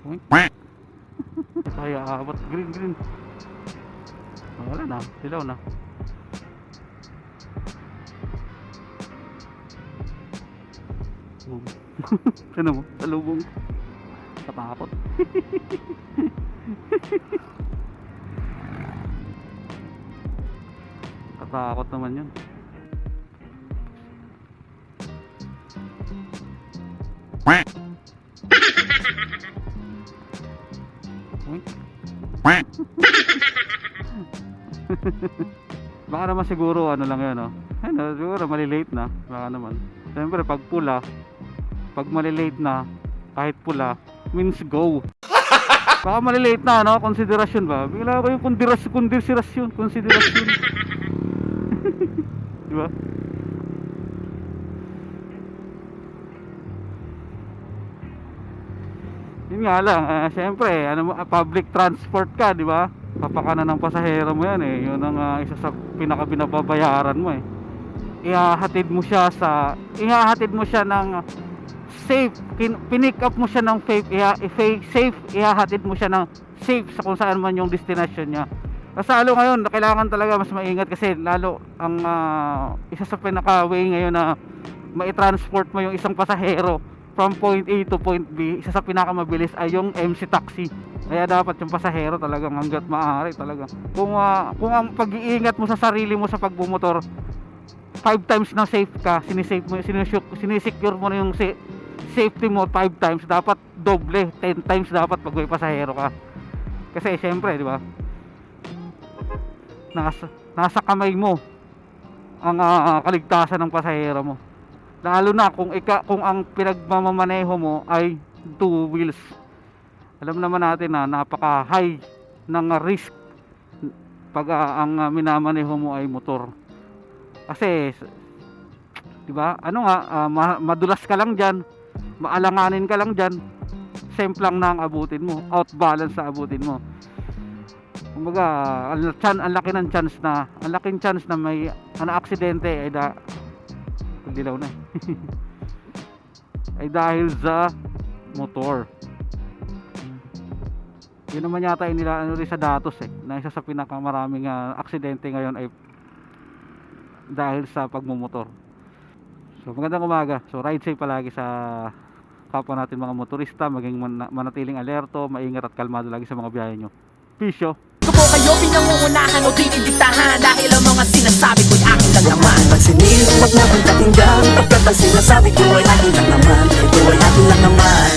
Uy. Tayo aabot. Green, green. Wala na, dilaw na. Ano mo? Talubong. Katakot. Katakot naman yun. Baka naman siguro ano lang yun, oh. Ano, siguro malilate na. Baka naman. Siyempre pag pula, pag malilate na, kahit pula, means go. Baka malilate na, no? Konsiderasyon ba? Bigla ko yung konsiderasyon. Di ba? Yun nga lang, siyempre, ano, public transport ka, di ba? Papakanan ng pasahero mo yan eh. Yun ang isa sa pinakabinababayaran mo eh. Ihahatid mo siya ng safe, pinick up mo siya ng safe, ihahatid mo siya ng safe sa kung saan man yung destination niya. Kasi lalo ngayon, kailangan talaga mas maingat kasi lalo ang isa sa pinaka-way ngayon na mai-transport mo yung isang pasahero from point A to point B, isa sa pinakamabilis ay yung MC taxi. Kaya dapat yung pasahero talagang hanggat maaari talaga. Kung ang pag-iingat mo sa sarili mo sa pagbumotor, 5 times na safe ka, sinisecure mo na yung safety mo 5 times, dapat doble, 10 times dapat pag may pasahero ka. Kasi siyempre, di ba? Nasa kamay mo ang kaligtasan ng pasahero mo. Lalo na kung ang pinagmamaneho mo ay 2 wheels. Alam naman natin na napaka-high ng risk pag ang minamaneho mo ay motor. Kasi 'di ba? Ano nga, madulas ka lang diyan, maalanganin ka lang diyan. Same lang na ang abutin mo, out balance sa abutin mo. Kumbaga, ang laki ng chance na may aksidente ay dilaw na ay dahil sa motor. Yun naman yata yung nila rin sa datos na isa sa pinakamaraming aksidente ngayon ay dahil sa pagmumotor. So magandang umaga. So ride safe palagi sa kapwa natin mga motorista, maging manatiling alerto, maingat at kalmado lagi sa mga biyahe nyo. Peace yo. Ko kayo pinangungunahan o dinidiktahan dahil ang mga sinasabi ko'y aking lang naman. Pansinin, huwag na kong pakinggan, pagkat ang sinasabi ko ay aking lang naman. Ito ay aking lang naman.